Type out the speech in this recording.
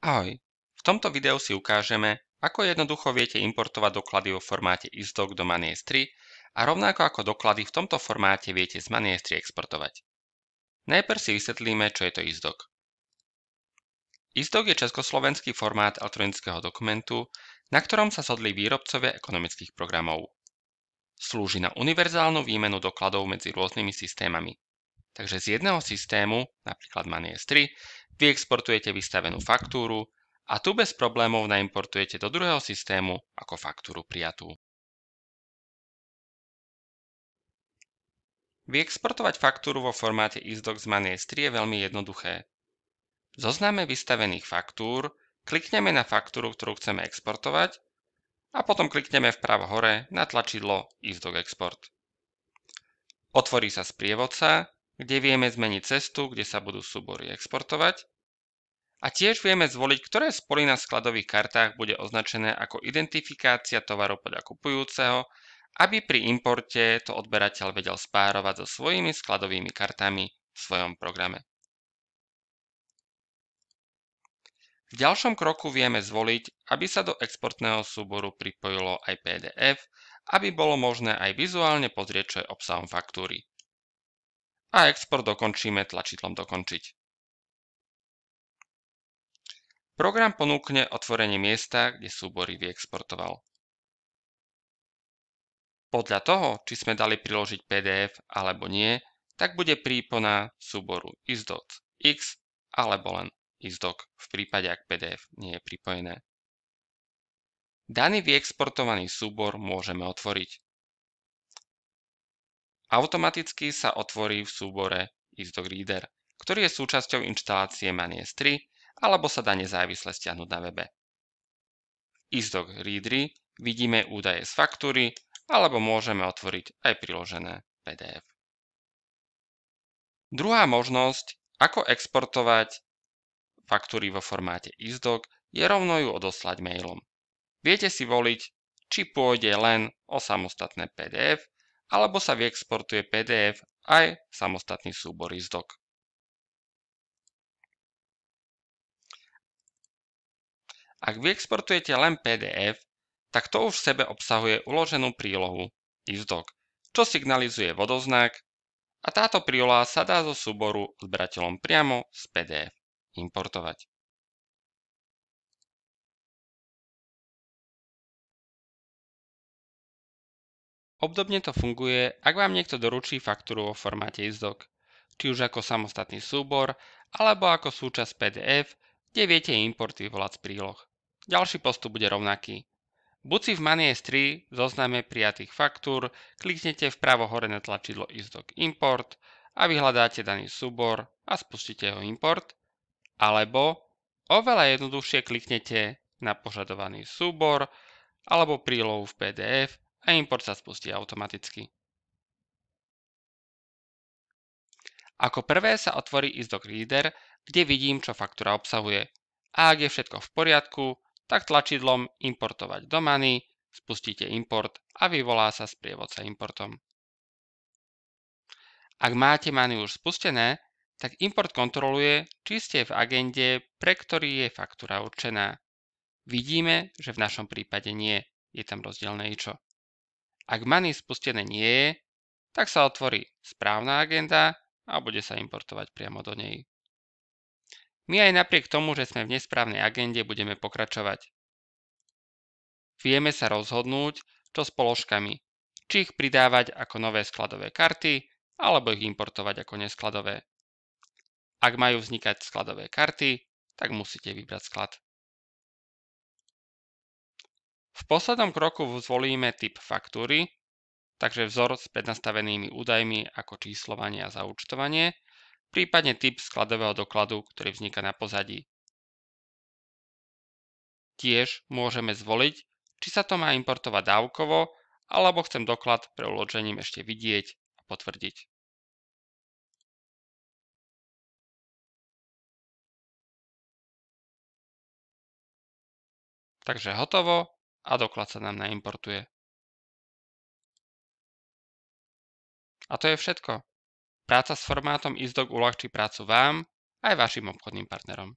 Ahoj, v tomto videu si ukážeme, ako jednoducho viete importovať doklady vo formáte isdoc do Money.s 3 a rovnako ako doklady v tomto formáte viete z Money.s 3 exportovať. Najprv si vysvetlíme, čo je to isdoc. Isdoc je československý formát elektronického dokumentu, na ktorom sa zhodli výrobcovia ekonomických programov. Slúži na univerzálnu výmenu dokladov medzi rôznymi systémami. Takže z jedného systému, napríklad Money.s 3, vy exportujete vystavenú faktúru a tu bez problémov naimportujete do druhého systému ako faktúru prijatú. Vyexportovať faktúru vo formáte isdoc z Money.s 3 je veľmi jednoduché. V zozname vystavených faktúr klikneme na faktúru, ktorú chceme exportovať a potom klikneme vpravo hore na tlačidlo isdoc export. Otvorí sa sprievodca, kde vieme zmeniť cestu, kde sa budú súbory exportovať. A tiež vieme zvoliť, ktoré z polí na skladových kartách bude označené ako identifikácia tovaru podľa kupujúceho, aby pri importe to odberateľ vedel spárovať so svojimi skladovými kartami v svojom programe. V ďalšom kroku vieme zvoliť, aby sa do exportného súboru pripojilo aj PDF, aby bolo možné aj vizuálne pozrieť, čo je obsahom faktúry. A export dokončíme tlačidlom dokončiť. Program ponúkne otvorenie miesta, kde súbory vyexportoval. Podľa toho, či sme dali priložiť PDF alebo nie, tak bude prípona súboru isdoc.x alebo len isdoc v prípade, ak PDF nie je pripojené. Daný vyexportovaný súbor môžeme otvoriť. Automaticky sa otvorí v súbore isdoc reader, ktorý je súčasťou inštalácie Money.s 3 alebo sa dá nezávisle stiahnuť na webe. V isdoc readeri vidíme údaje z faktúry alebo môžeme otvoriť aj priložené PDF. Druhá možnosť, ako exportovať faktúry vo formáte isdoc, je rovno ju odoslať mailom. Viete si voliť, či pôjde len o samostatné PDF, alebo sa vyexportuje PDF aj samostatný súbor isdoc. Ak vyexportujete len PDF, tak to už v sebe obsahuje uloženú prílohu isdoc, čo signalizuje vodoznak a táto príloha sa dá zo súboru odberateľom priamo z PDF importovať. Obdobne to funguje, ak vám niekto doručí faktúru vo formáte isdoc, či už ako samostatný súbor, alebo ako súčasť PDF, kde viete import vyvolať z príloh. Ďalší postup bude rovnaký. Buď si v Money.s 3 v zozname prijatých faktúr kliknete vpravo hore na tlačidlo isdoc import a vyhľadáte daný súbor a spustíte jeho import, alebo oveľa jednoduchšie kliknete na požadovaný súbor alebo prílohu v PDF a import sa spustí automaticky. Ako prvé sa otvorí isdoc reader, kde vidím, čo faktúra obsahuje. A ak je všetko v poriadku, tak tlačidlom importovať do Money spustíte import a vyvolá sa sprievodca importom. Ak máte Money už spustené, tak import kontroluje, či ste v agende, pre ktorý je faktúra určená. Vidíme, že v našom prípade nie, je tam rozdielne IČO. Ak Money spustené nie je, tak sa otvorí správna agenda a bude sa importovať priamo do nej. My aj napriek tomu, že sme v nesprávnej agende, budeme pokračovať. Vieme sa rozhodnúť, čo s položkami, či ich pridávať ako nové skladové karty, alebo ich importovať ako neskladové. Ak majú vznikať skladové karty, tak musíte vybrať sklad. V poslednom kroku zvolíme typ faktúry, takže vzor s prednastavenými údajmi ako číslovanie a zaúčtovanie, prípadne typ skladového dokladu, ktorý vzniká na pozadí. Tiež môžeme zvoliť, či sa to má importovať dávkovo, alebo chcem doklad pre uložením ešte vidieť a potvrdiť. Takže hotovo a doklad sa nám naimportuje. A to je všetko. Práca s formátom isdoc uľahčí prácu vám aj vašim obchodným partnerom.